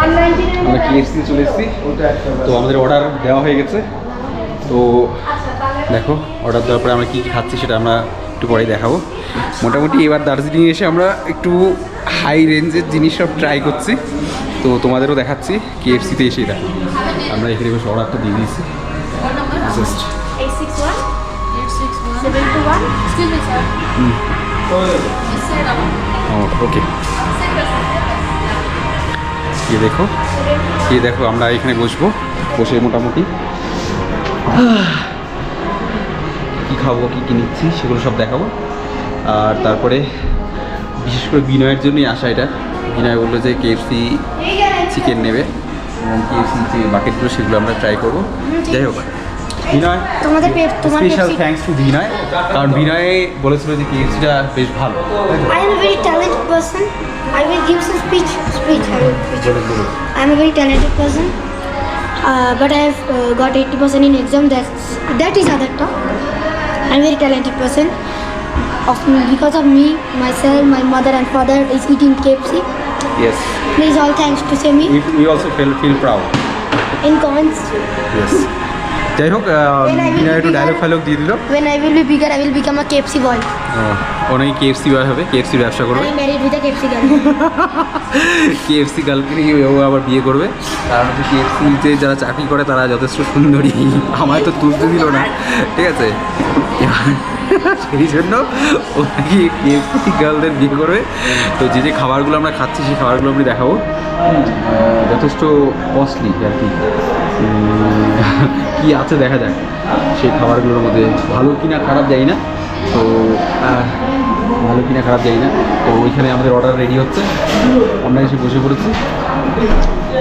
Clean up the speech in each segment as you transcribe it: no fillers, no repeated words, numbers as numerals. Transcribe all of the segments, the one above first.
আমরা কেএফসি চলে এসেছি। তো আমাদের অর্ডার দেওয়া হয়ে গেছে। তো দেখো অর্ডার দেওয়ার পরে আমরা কী কী খাচ্ছি সেটা আমরা একটু পরেই দেখাবো। মোটামুটি এবার দার্জিলিং এসে আমরা একটু হাই রেঞ্জের জিনিস সব ট্রাই করছি। তো তোমাদেরও দেখাচ্ছি কেএফসিতে এসে এটা আমরা এখানে বসে অর্ডারটা দিয়ে দিয়েছি। জাস্ট ওকে ये देखो আমরা এখানে বসবো, বসে মোটামুটি কী খাবো কী কী নিচ্ছি সেগুলো সব দেখাবো। আর তারপরে বিশেষ করে বিনয়ের জন্যই আসা এটা। বিনয় বললো যে কেএফসি চিকেন নেবে এবং কেএফসি যে বাকেটগুলো সেগুলো আমরা ট্রাই করবো। যাই হোক বিনয়, স্পেশাল থ্যাঙ্কস টু বিনয়, কারণ বিনয় বলেছিল যে কেএফসিটা বেশ ভালো। I am a very talented person. I will give some speech. I am a very talented person. But I have got 80% in exam. That is other talk. I am a very talented person. Because of me, myself, my mother and father is eating KFC. Yes. Please all thanks to say me. We also feel proud. In comments. Yes. যাই হোক বিনয় একটু dialogue ফাইলগ দিয়ে দিল। When I will be bigger, I will become a KFC boy. অনেক KFC বয় হবে, KFC ব্যবসা করবে। I married with a KFC girl. KFC গার্লকে নিয়ে ও আবার বিয়ে করবে। কারণ হচ্ছে কেএফসিতে যারা চাকরি করে তারা যথেষ্ট সুন্দরী, আমায় তো তুলতে দিল না, ঠিক আছে। সেই জন্য ও নাকি কেএফসি গার্লদের বিয়ে করবে। তো যে যে খাবারগুলো আমরা খাচ্ছি সেই খাবারগুলো আমি দেখাবো। যথেষ্ট কস্টলি আর কি, কী আছে দেখা যাক সেই খাবারগুলোর মধ্যে। ভালো কিনা খারাপ যাই না, তো ভালো কিনা খারাপ যাই না। তো ওইখানে আমাদের অর্ডার রেডি হচ্ছে, আমরা এসে বসে পড়েছি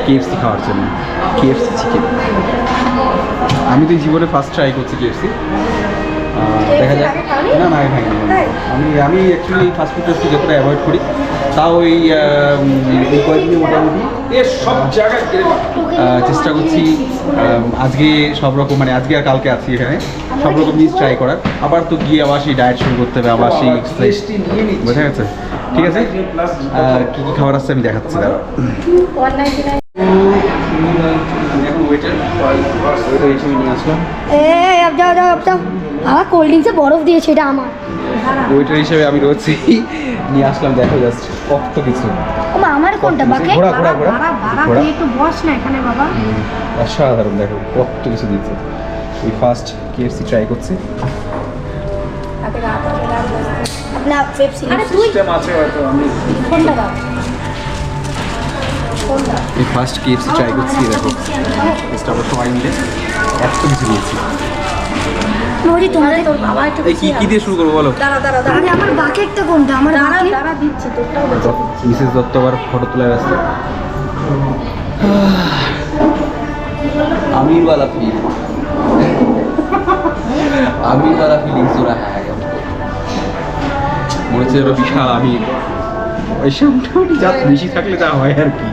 কেএফসি খাওয়ার জন্য। কেএফসি চিকেন আমি তো এই জীবনে ফার্স্ট ট্রাই করছি কেএফসি। দেখা যাক। না না আমি অ্যাকচুয়ালি ফাস্টফুড টেস্টে যতটা অ্যাভয়েড করি, তাও এই কয়েকদিনে মোটামুটি সব জায়গায় চেষ্টা করছি আজকে সব রকম, মানে আজকে আর কালকে আছি এখানে সব রকম জিনিস ট্রাই করার। আবার তো গিয়ে আবার সেই ডায়েট শুরু করতে হবে, আবার সেই এক্সারসাইজ, বোঝা গেছে। ঠিক আছে, কী কী খাবার আসছে আমি দেখাচ্ছি। দাঁড়া এখন ওয়েটার হিসেবে নিয়ে আসলাম। আমার কোল্ড ড্রিঙ্কসে বরফ দিয়েছে, এটা আমার। ওয়েটার হিসেবে আমি রয়েছি, নিয়ে আসলাম। দেখো জাস্ট কত কিছু। আমার কোনটা বাকি? ঘোড়া ঘোড়া ঘোড়া ঘোড়া একটু বস না এখানে বাবা। অসাধারণ, দেখো কত কিছু দিচ্ছে। এই ফার্স্ট কেএফসি ট্রাই করছি। না পেপসি সিস্টেম আছে হয়তো, আমি কোনটা দাও? এই ফার্স্ট কেএফসি ট্রাই করছি। দেখো টেস্ট আমরা সবাই মিলে এত কিছু দিয়েছি। মোদি তোমাদের তোর বাবা একটু কি দিয়ে শুরু করবো বলো? দাঁড়া আমার বাকেটটা কোনটা? আমার বাকেট দাঁড়া দিচ্ছি তোরটাও বলছি। মিসেস দত্ত আবার ফটো তোলায় ব্যস্ত। আমিরওয়ালা ফিল, আমিরওয়ালা ফিলিংস हो रहा है। মনে হচ্ছে বিশাল আমির। ওইসব মোটামুটি যা বেশি থাকলে তা হয় আর কি।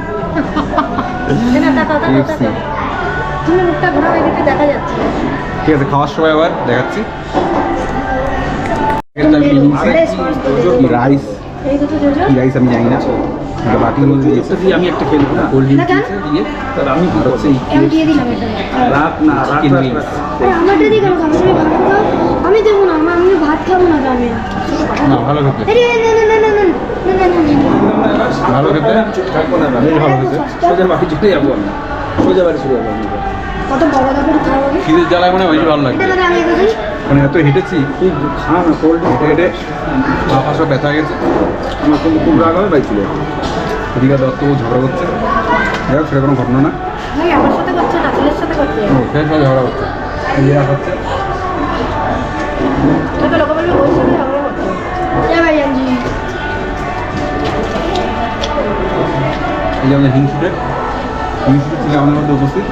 তুমি মুখটা ঘোরাও, এদিকে দেখা যাচ্ছে। ঠিক আছে, খাওয়ার সময় আবার দেখাচ্ছি। রাইস, কি রাইস আমি জানি না, বাটির মধ্যে দিয়েছে। আমি একটা খেলবো না, কোল্ড ড্রিঙ্ক দিয়ে তাহলে আমি হচ্ছে রাত না আমারটা দিয়ে কেন খাবো? আমি দেবো না, আমি ভাত খাবো না। আমি না ভালো খেতে, ভালো খেতে, ভালো খেতে। সোজা বাড়ি চলে যাবো, আমি সোজা বাড়ি চলে যাবো। কত বড় দাপের খাওয়া হবে, খিদের জ্বালায় মনে হয় বেশি ভালো লাগে। মানে এত হেঁটেছি, খুব খাওয়া না, কোল্ড হেঁটে হেঁটে মাথা সব ব্যথা হয়ে গেছে। আমার কিন্তু খুব রাগ হবে বাইক ছিল। এদিকে দত্ত ঝগড়া করছে, যাই সেটা কোনো ঘটনা না। আমার সাথে করছে না, ছেলের সাথে করছে। ও সেই সব ঝগড়া করছে, ইয়ে হচ্ছে। এই যে আমাদের হিংসুটে ছিল আমাদের মধ্যে উপস্থিত।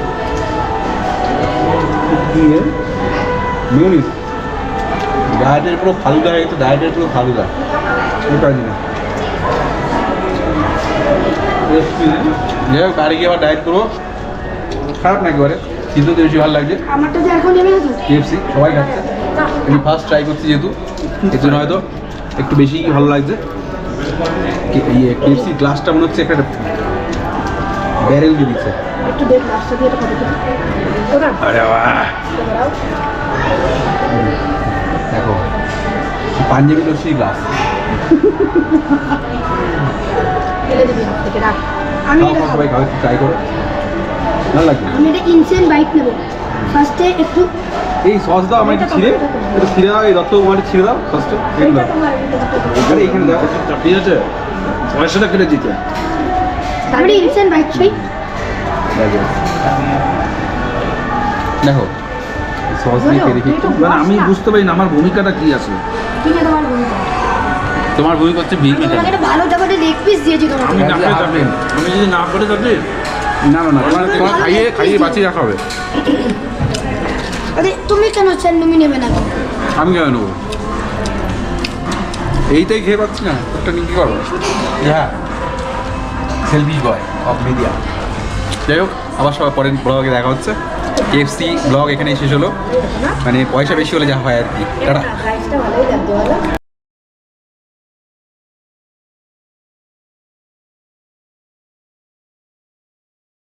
মিউনিস ডায়েটের পুরো ফালুদা হয়ে গেছে, ডায়েটের পুরো ফালুদা। ওটা দিনে যাই হোক, আর গিয়ে আবার ডায়েট করবো। খারাপ না একেবারে, কিন্তু বেশি ভালো লাগছে। কেএফসি সবাই খাচ্ছে, আমি ফার্স্ট ট্রাই করছি যেহেতু, এর জন্য হয়তো একটু বেশি ভালো লাগছে। কেএফসি গ্লাসটা মনে হচ্ছে একটা ব্যারেল দিয়ে দিচ্ছে। একটু দেখ লাস্টে দিয়ে এটা কত দিবি ওটা আরে বাহ, দাঁড়াও দেখো পাঞ্জাবি লস্যি গ্লাস। ফেলে দিবি হাত থেকে রাখ আমি খাও এটা খাও, খাবো সবাই খাও, একটু ট্রাই করো, ভালো লাগবে। আমি এটা ইনসেন্ট বাইট নেব ফার্স্টে একটু এই সস দাও আমার একটু ছিঁড়ে, একটু ছিঁড়ে দাও, এই দত্ত আমার ছিঁড়ে দাও সসটা, এটা এগুলো তোমার এটা তোমার। এখানে এইখানে দাও। ঠিক আছে 600 টাকা দিতে আমি ইনসেন্ট বাইট চাই দেখো সস দিয়ে খেয়ে দেখি। মানে আমি বুঝতে পারি না আমার ভূমিকাটা কি আছে। ঠিক আছে তোমার ভূমিকা তোমার ভূমিকা হচ্ছে বিগ আমি তোমাকে একটা ভালো দাবাতে লেগ পিস দিয়েছি তোমাকে আমি না করে থাকি, আমি যদি না করে থাকি না না না, তোমার তোমার খাইয়ে খাইয়ে বাঁচিয়ে রাখা হবে। আরে তুমি কেন তুমি নেবে না কেন? আমি কেন নেবো, এইটাই খেয়ে পাচ্ছি না, একটা নিয়ে কী করবো? হ্যাঁ, সেলফিশ বয় অফ মিডিয়া। যাই হোক, আবার সবাই পরের ব্লগে দেখা হচ্ছে। KFC ব্লগ এখানেই শেষ হলো, মানে পয়সা বেশি হলে যা হয় আর কি। টাটা। রাইসটা ভালোই লাগতো বলো